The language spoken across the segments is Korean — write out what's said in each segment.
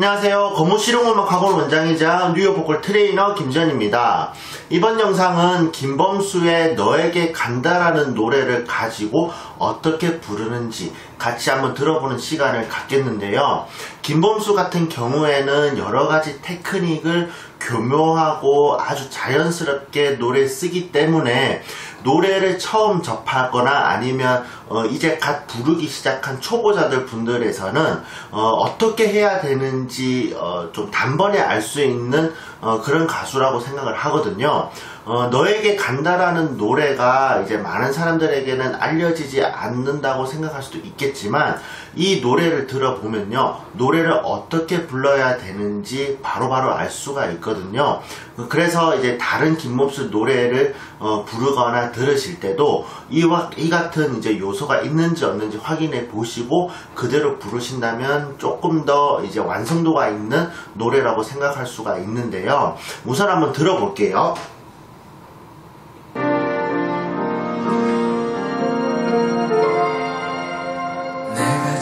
안녕하세요. 거무실용음악학원 원장이자 뉴욕 보컬 트레이너 김전입니다. 이번 영상은 김범수의 너에게 간다라는 노래를 가지고 어떻게 부르는지 같이 한번 들어보는 시간을 갖겠는데요. 김범수 같은 경우에는 여러가지 테크닉을 교묘하고 아주 자연스럽게 노래 쓰기 때문에 노래를 처음 접하거나 아니면 이제 갓 부르기 시작한 초보자들 분들에서는 어떻게 해야 되는지 좀 단번에 알 수 있는 그런 가수라고 생각을 하거든요. 너에게 간다라는 노래가 이제 많은 사람들에게는 알려지지 않는다고 생각할 수도 있겠지만 이 노래를 들어보면요, 노래를 어떻게 불러야 되는지 바로바로 알 수가 있거든요. 그래서 이제 다른 김범수 노래를 부르거나 들으실 때도 이 같은 이제 요소가 있는지 없는지 확인해 보시고 그대로 부르신다면 조금 더 이제 완성도가 있는 노래라고 생각할 수가 있는데요. 우선 한번 들어볼게요.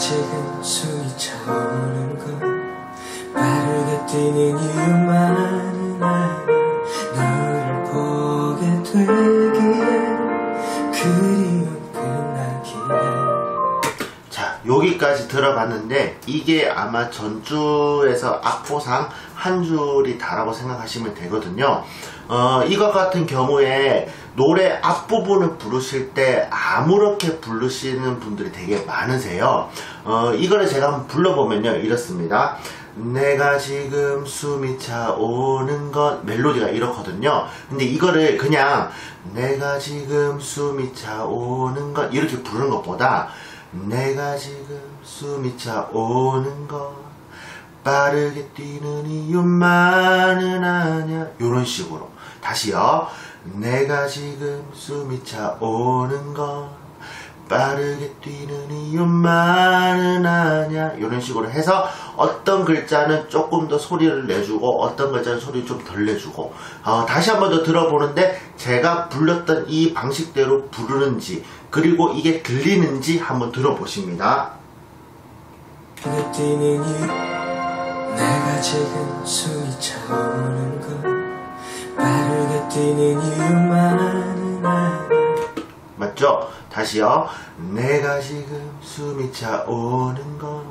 지금 숨이 차오르는 건 빠르게 뛰는 이유만은 아냐. 너를 보게 되기에 그리움 끝나기에. 자, 여기까지 들어봤는데 이게 아마 전주에서 악보상 한 줄이 다라고 생각하시면 되거든요. 이것 같은 경우에 노래 앞부분을 부르실 때 아무렇게 부르시는 분들이 되게 많으세요. 이거를 제가 한번 불러보면요, 이렇습니다. 내가 지금 숨이 차오는 건 멜로디가 이렇거든요. 근데 이거를 그냥 내가 지금 숨이 차오는 건 이렇게 부르는 것보다 내가 지금 숨이 차오는 건 빠르게 뛰는 이유만은 아냐, 요런 식으로. 다시요. 내가 지금 숨이 차오는 건 빠르게 뛰는 이유만은 아냐, 요런 식으로 해서 어떤 글자는 조금 더 소리를 내주고 어떤 글자는 소리를 좀 덜 내주고. 다시 한번 더 들어보는데 제가 불렀던 이 방식대로 부르는지 그리고 이게 들리는지 한번 들어보십니다. 빠르게 뛰는 이유, 내가 지금 숨이 차오는 건 빠르게 뛰는 이유만은 아냐. 맞죠? 다시요. 내가 지금 숨이 차오는 건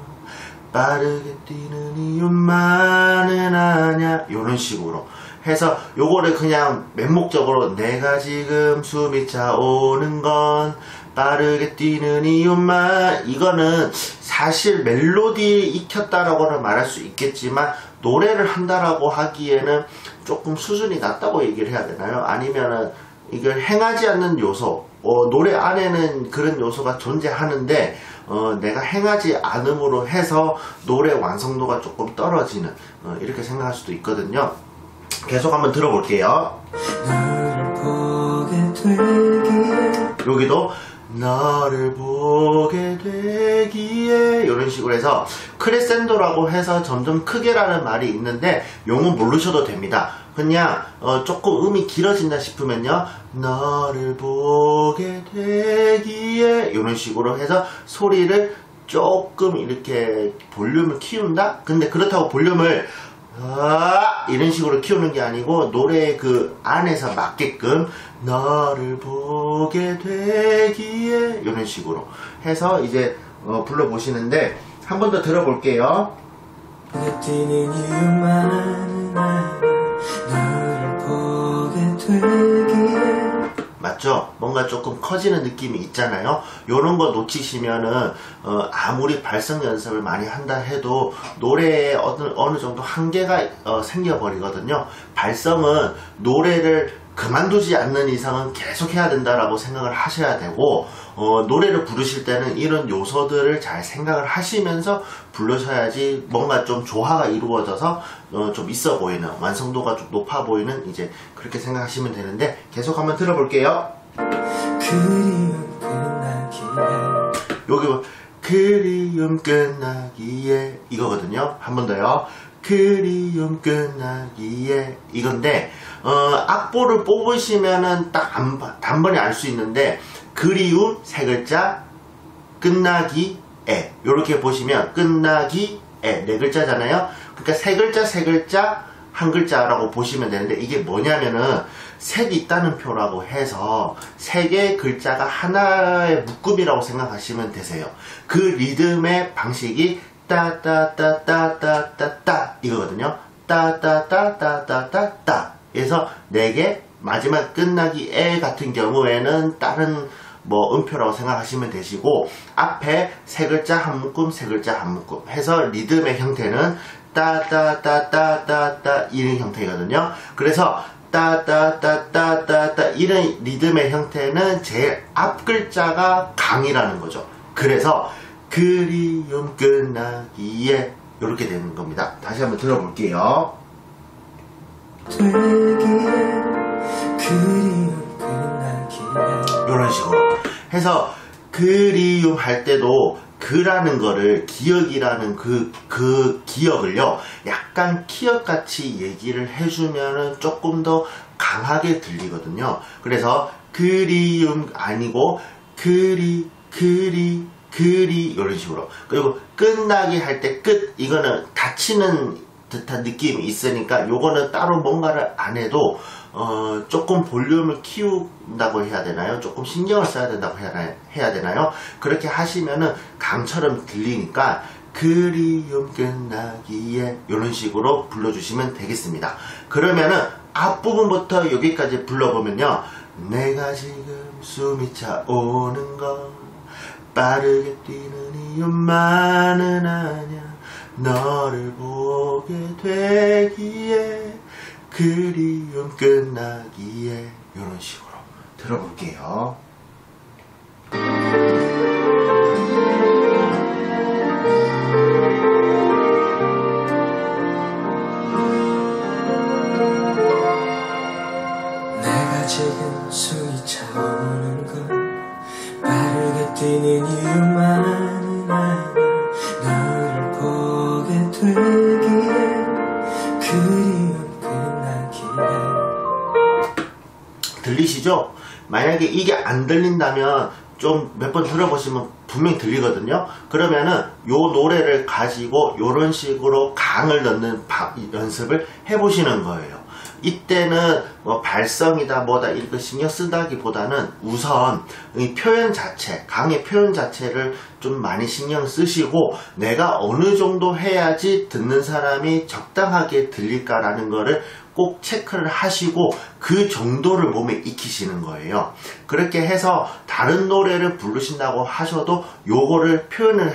빠르게 뛰는 이유만은 아냐, 요런 식으로 해서 요거를 그냥 맹목적으로 내가 지금 숨이 차오는 건 빠르게 뛰는 이유만, 이거는 사실 멜로디 익혔다라고는 말할 수 있겠지만 노래를 한다라고 하기에는 조금 수준이 낮다고 얘기를 해야 되나요? 아니면은 이걸 행하지 않는 요소, 노래 안에는 그런 요소가 존재하는데 내가 행하지 않음으로 해서 노래 완성도가 조금 떨어지는, 이렇게 생각할 수도 있거든요. 계속 한번 들어볼게요. 너를 보게 되기에, 여기도 너를 보게 되기에, 이런 식으로 해서 크레센도라고 해서 점점 크게라는 말이 있는데 용은 모르셔도 됩니다. 그냥 조금 음이 길어진다 싶으면요, 너를 보게 되기에, 이런 식으로 해서 소리를 조금 이렇게 볼륨을 키운다? 근데 그렇다고 볼륨을 이런 식으로 키우는 게 아니고 노래의 그 안에서 맞게끔 너를 보게 되기에, 이런 식으로 해서 이제 불러보시는데 한 번 더 들어볼게요. 뛰는 이유만은 아냐. 너를 보게 되기에. 맞죠? 뭔가 조금 커지는 느낌이 있잖아요. 요런 거 놓치시면은 아무리 발성 연습을 많이 한다 해도 노래에 어느 정도 한계가 생겨버리거든요. 발성은 노래를 그만두지 않는 이상은 계속 해야 된다라고 생각을 하셔야 되고, 노래를 부르실 때는 이런 요소들을 잘 생각을 하시면서 부르셔야지 뭔가 좀 조화가 이루어져서 좀 있어 보이는, 완성도가 좀 높아 보이는, 이제 그렇게 생각하시면 되는데 계속 한번 들어볼게요. 그리움 끝나기에. 여기 그리움 끝나기에, 이거거든요. 한 번 더요. 그리움 끝나기에, 이건데 악보를 뽑으시면은 딱 단번에 알 수 있는데 그리움 세 글자, 끝나기에, 요렇게 보시면 끝나기에 에, 네 글자잖아요. 그러니까 세 글자 세 글자 한 글자라고 보시면 되는데, 이게 뭐냐면은 색이 있다는 표라고 해서 세 개의 글자가 하나의 묶음이라고 생각하시면 되세요. 그 리듬의 방식이 따따따따따따따 이거거든요. 따따따따따따따. 그래서 4개, 마지막 끝나기 에 같은 경우에는 다른 뭐 음표라고 생각하시면 되시고, 앞에 세 글자 한 묶음, 세 글자 한 묶음 해서 리듬의 형태는 따따따따따따 이런 형태거든요. 그래서 따따따따따따 이런 리듬의 형태는 제일 앞 글자가 강이라는 거죠. 그래서 그리움 끝나기에 이렇게 되는 겁니다. 다시 한번 들어볼게요. 이런 식으로 해서 그리움 할 때도 그라는 거를 기억이라는 그 기억을요 약간 키역같이 얘기를 해주면은 조금 더 강하게 들리거든요. 그래서 그리움 아니고 그리 이런 식으로. 그리고 끝나기 할 때 끝 이거는 닫히는 듯한 느낌이 있으니까 요거는 따로 뭔가를 안 해도 조금 볼륨을 키운다고 해야 되나요? 조금 신경을 써야 된다고 해야 되나요? 그렇게 하시면은 강처럼 들리니까 그리움 끝나기에 이런 식으로 불러주시면 되겠습니다. 그러면은 앞부분부터 여기까지 불러보면요. 내가 지금 숨이 차오는 건 빠르게 뛰는 이유만은 아냐. 너를 보게 되기에 그리움 끝나기에 이런 식으로 들어볼게요. 내가 지금 숨이 차오는 건 빠르게 뛰는 이유만은 아냐. 너를 보게 되기에 그리움 끝나기에. 들리시죠? 만약에 이게 안 들린다면 좀 몇 번 들어보시면 분명히 들리거든요. 그러면은 요 노래를 가지고 요런 식으로 강을 넣는 연습을 해보시는 거예요. 이때는 뭐 발성이다 뭐다 이거 신경 쓰다기보다는 우선 이 표현 자체, 강의 표현 자체를 좀 많이 신경 쓰시고 내가 어느 정도 해야지 듣는 사람이 적당하게 들릴까라는 거를 꼭 체크를 하시고 그 정도를 몸에 익히시는 거예요. 그렇게 해서 다른 노래를 부르신다고 하셔도 요거를 표현을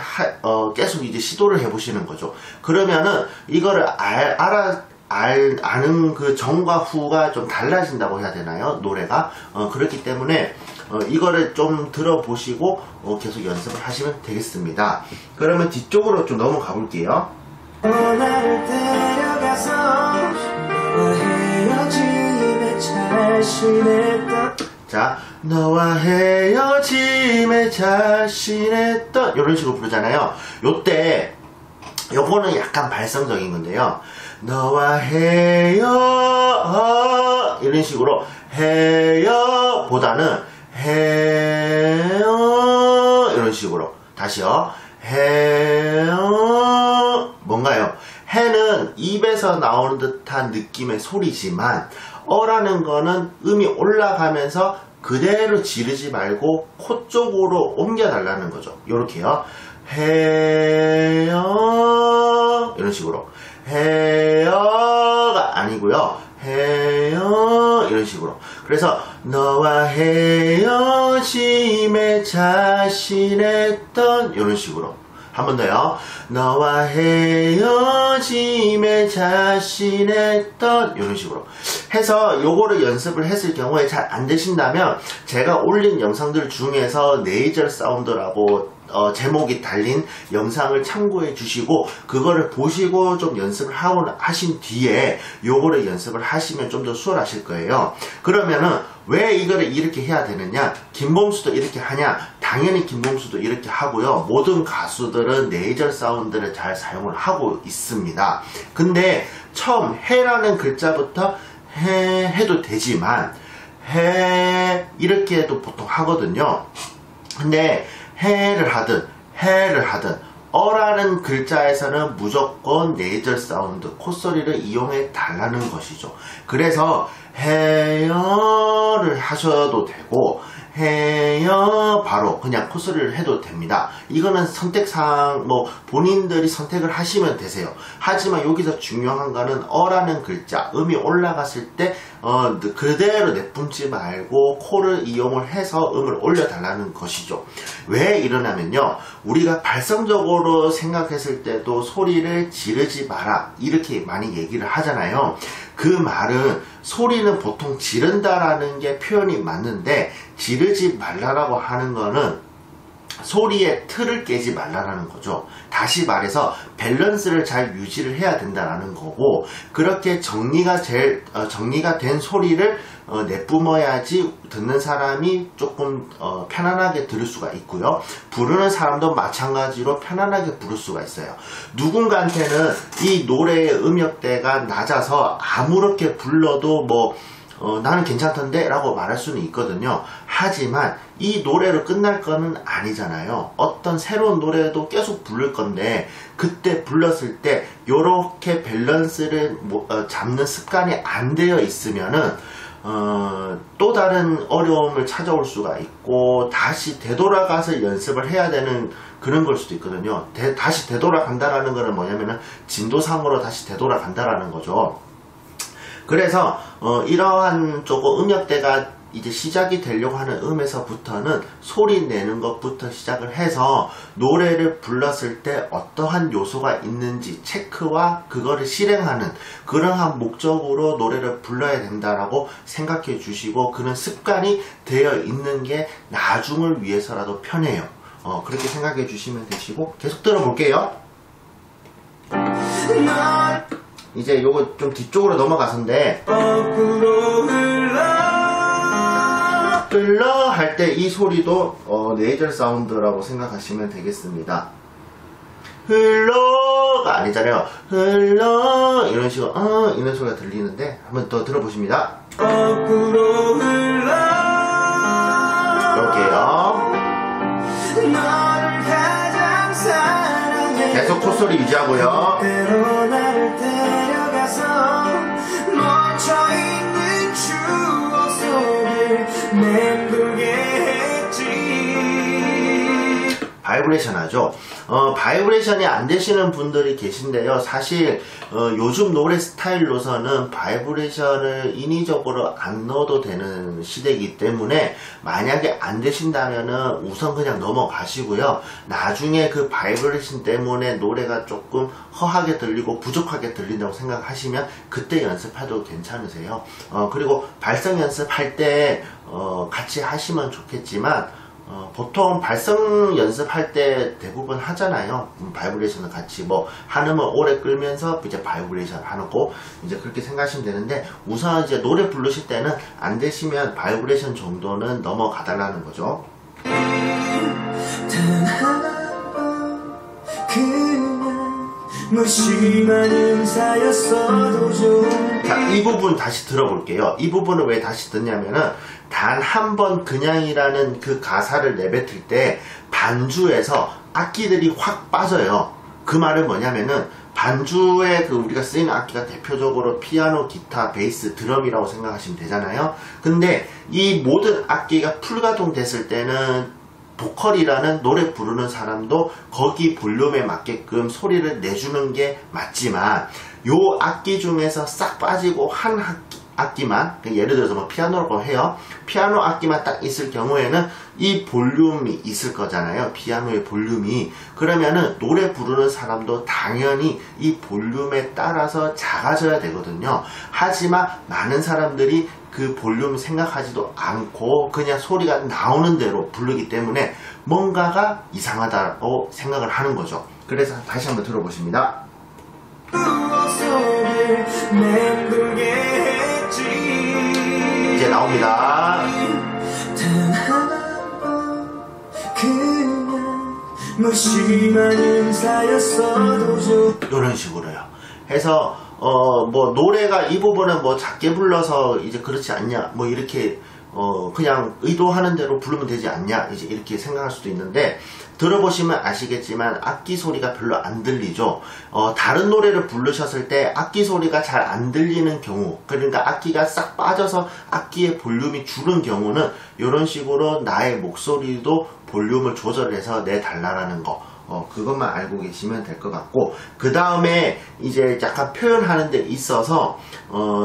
계속 이제 시도를 해보시는 거죠. 그러면은 이거를 아는 그 전과 후가 좀 달라진다고 해야 되나요? 노래가. 그렇기 때문에 이거를 좀 들어보시고 계속 연습을 하시면 되겠습니다. 그러면 뒤쪽으로 좀 넘어가 볼게요. 나를 데려가서 너와 헤어짐에 자신했던. 자, 너와 헤어짐에 자신했던 이런 식으로 부르잖아요. 요때 요거는 약간 발성적인 건데요. 너와 헤어 이런 식으로 헤어 보다는 헤어 이런 식으로 다시요. 헤어 뭔가요? 해는 입에서 나오는 듯한 느낌의 소리지만 어라는 거는 음이 올라가면서 그대로 지르지 말고 코 쪽으로 옮겨달라는 거죠. 요렇게요. 헤어 이런 식으로 헤어가 아니고요. 헤어 이런 식으로. 그래서 너와 헤어짐에 자신했던 이런 식으로. 한 번 더요. 너와 헤어짐에 자신했던 이런 식으로 해서 요거를 연습을 했을 경우에 잘 안 되신다면 제가 올린 영상들 중에서 네이저 사운드라고 제목이 달린 영상을 참고해 주시고 그거를 보시고 좀 연습을 하신 뒤에 요거를 연습을 하시면 좀 더 수월하실 거예요. 그러면은 왜 이거를 이렇게 해야 되느냐? 김범수도 이렇게 하냐? 당연히 김범수도 이렇게 하고요. 모든 가수들은 네이저 사운드를 잘 사용을 하고 있습니다. 근데 처음 해라는 글자부터 해도 되지만 해 이렇게 해도 보통 하거든요. 근데 해를 하든 어라는 글자에서는 무조건 네이절 사운드, 콧소리를 이용해 달라는 것이죠. 그래서 해요를 하셔도 되고 해요 바로 그냥 콧소리를 해도 됩니다. 이거는 선택사항 뭐 본인들이 선택을 하시면 되세요. 하지만 여기서 중요한 거는 어라는 글자 음이 올라갔을 때 그대로 내뿜지 말고 코를 이용을 해서 음을 올려달라는 것이죠. 왜 이러냐면요, 우리가 발성적으로 생각했을 때도 소리를 지르지 마라 이렇게 많이 얘기를 하잖아요. 그 말은 소리는 보통 지른다라는 게 표현이 맞는데 지르지 말라라고 하는 거는 소리의 틀을 깨지 말라라는 거죠. 다시 말해서 밸런스를 잘 유지를 해야 된다라는 거고, 그렇게 정리가 된 소리를 내뿜어야지 듣는 사람이 조금 편안하게 들을 수가 있고요. 부르는 사람도 마찬가지로 편안하게 부를 수가 있어요. 누군가한테는 이 노래의 음역대가 낮아서 아무렇게 불러도 나는 괜찮던데 라고 말할 수는 있거든요. 하지만 이 노래로 끝날 거는 아니잖아요. 어떤 새로운 노래도 계속 부를 건데 그때 불렀을 때 요렇게 밸런스를 잡는 습관이 안 되어 있으면은 또 다른 어려움을 찾아올 수가 있고 다시 되돌아가서 연습을 해야 되는 그런 걸 수도 있거든요. 다시 되돌아간다라는 거는 뭐냐면은 진도상으로 다시 되돌아간다라는 거죠. 그래서 이러한 조금 음역대가 이제 시작이 되려고 하는 음에서부터는 소리 내는 것부터 시작을 해서 노래를 불렀을 때 어떠한 요소가 있는지 체크와 그거를 실행하는 그러한 목적으로 노래를 불러야 된다라고 생각해 주시고, 그런 습관이 되어 있는 게 나중을 위해서라도 편해요. 그렇게 생각해 주시면 되시고, 계속 들어볼게요. 이제 요거 좀 뒤쪽으로 넘어가서인데 흘러 할 때 이 소리도 네이절 사운드라고 생각하시면 되겠습니다. 흘러가 아니잖아요. 흘러 이런 식으로 이런 소리가 들리는데 한번 더 들어보십니다. 이렇게요. 계속 콧소리 유지하고요. 바이브레이션 하죠. 바이브레이션이 안 되시는 분들이 계신데요. 사실 요즘 노래 스타일로서는 바이브레이션을 인위적으로 안 넣어도 되는 시대이기 때문에 만약에 안 되신다면은 우선 그냥 넘어가시고요. 나중에 그 바이브레이션 때문에 노래가 조금 허하게 들리고 부족하게 들린다고 생각하시면 그때 연습해도 괜찮으세요. 그리고 발성 연습할 때 같이 하시면 좋겠지만 보통 발성 연습할 때 대부분 하잖아요. 바이브레이션을 같이 한음을 오래 끌면서 이제 바이브레이션 하고 이제 그렇게 생각하시면 되는데, 우선 이제 노래 부르실 때는 안 되시면 바이브레이션 정도는 넘어가 달라는 거죠. 무심한 인사였어도 좀. 자, 이 부분 다시 들어볼게요. 이 부분을 왜 다시 듣냐면은 단 한 번 그냥이라는 그 가사를 내뱉을 때 반주에서 악기들이 확 빠져요. 그 말은 뭐냐면은 반주에 우리가 쓰이는 악기가 대표적으로 피아노, 기타, 베이스, 드럼이라고 생각하시면 되잖아요. 근데 이 모든 악기가 풀가동 됐을 때는 보컬이라는 노래 부르는 사람도 거기 볼륨에 맞게끔 소리를 내주는 게 맞지만, 요 악기 중에서 싹 빠지고 한 악기만, 예를 들어서 피아노라고 해요. 피아노 악기만 딱 있을 경우에는 이 볼륨이 있을 거잖아요. 피아노의 볼륨이. 그러면은 노래 부르는 사람도 당연히 이 볼륨에 따라서 작아져야 되거든요. 하지만 많은 사람들이 그 볼륨 생각하지도 않고 그냥 소리가 나오는 대로 부르기 때문에 뭔가가 이상하다고 생각을 하는 거죠. 그래서 다시 한번 들어보십니다. 이제 나옵니다. 이런 식으로요. 해서 노래가 이 부분은 작게 불러서 이제 그렇지 않냐 이렇게 그냥 의도하는 대로 부르면 되지 않냐 이제 이렇게 생각할 수도 있는데, 들어보시면 아시겠지만 악기 소리가 별로 안 들리죠. 다른 노래를 부르셨을 때 악기 소리가 잘 안 들리는 경우, 그러니까 악기가 싹 빠져서 악기의 볼륨이 줄은 경우는 이런 식으로 나의 목소리도 볼륨을 조절해서 내달라는 거, 그것만 알고 계시면 될 것 같고, 그 다음에 이제 약간 표현하는 데 있어서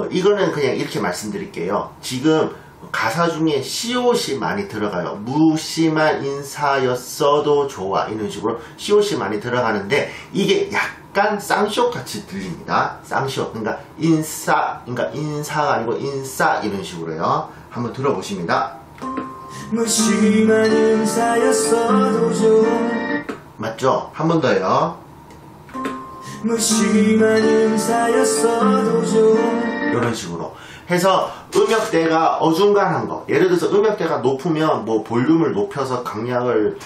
이거는 그냥 이렇게 말씀드릴게요. 지금 가사 중에 시옷이 많이 들어가요. 무심한 인사였어도 좋아, 이런 식으로 시옷이 많이 들어가는데 이게 약간 쌍시옷 같이 들립니다. 쌍시옷, 그러니까 인사가 아니고 인싸, 이런 식으로요. 한번 들어보십니다. 무심한 인사였어도 좋아. 맞죠? 한 번 더요. 무심한 인사였어도 좋아. 이런 식으로 해서 음역대가 어중간한 거, 예를 들어서 음역대가 높으면 뭐 볼륨을 높여서 강약을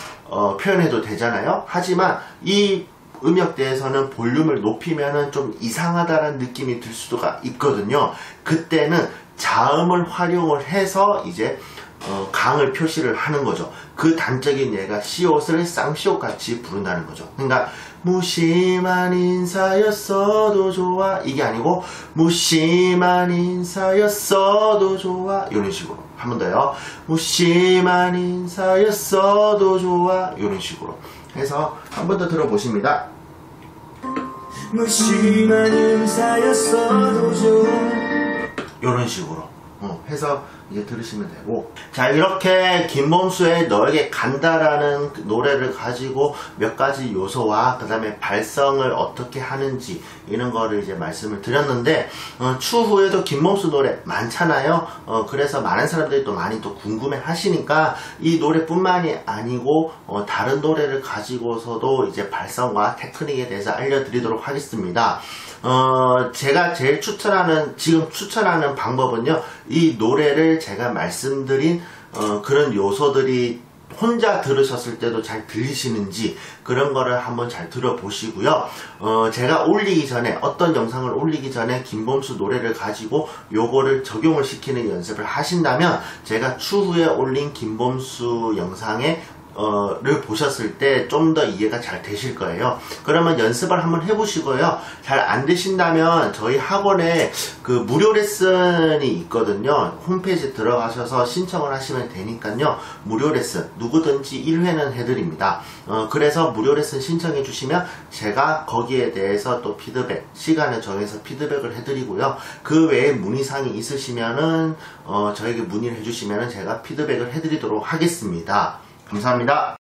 표현해도 되잖아요. 하지만 이 음역대에서는 볼륨을 높이면은 좀 이상하다는 느낌이 들 수가 있거든요. 그때는 자음을 활용을 해서 이제 강을 표시를 하는 거죠. 그 단적인 예가 시옷을 쌍시옷 같이 부른다는 거죠. 그러니까 무심한 인사였어도 좋아, 이게 아니고 무심한 인사였어도 좋아, 이런 식으로. 한 번 더요. 무심한 인사였어도 좋아, 이런 식으로 해서 한 번 더 들어보십니다. 무심한 인사였어도 좋아. 이런 식으로 해서 이제 들으시면 되고, 자, 이렇게 김범수의 너에게 간다라는 노래를 가지고 몇 가지 요소와 그 다음에 발성을 어떻게 하는지 이런 거를 이제 말씀을 드렸는데, 추후에도 김범수 노래 많잖아요. 그래서 많은 사람들이 또 많이 또 궁금해 하시니까 이 노래뿐만이 아니고 다른 노래를 가지고서도 이제 발성과 테크닉에 대해서 알려드리도록 하겠습니다. 제가 제일 지금 추천하는 방법은요, 이 노래를 제가 말씀드린 그런 요소들이 혼자 들으셨을 때도 잘 들리시는지 그런 거를 한번 잘 들어보시고요. 제가 올리기 전에, 어떤 영상을 올리기 전에 김범수 노래를 가지고 요거를 적용을 시키는 연습을 하신다면 제가 추후에 올린 김범수 영상에 를 보셨을 때 좀 더 이해가 잘 되실 거예요. 그러면 연습을 한번 해보시고요. 잘 안 되신다면 저희 학원에 그 무료 레슨이 있거든요. 홈페이지 들어가셔서 신청을 하시면 되니까요. 무료 레슨 누구든지 1회는 해드립니다. 그래서 무료 레슨 신청해 주시면 제가 거기에 대해서 또 피드백, 시간을 정해서 피드백을 해드리고요. 그 외에 문의사항이 있으시면은 저에게 문의를 해주시면은 제가 피드백을 해드리도록 하겠습니다. 감사합니다.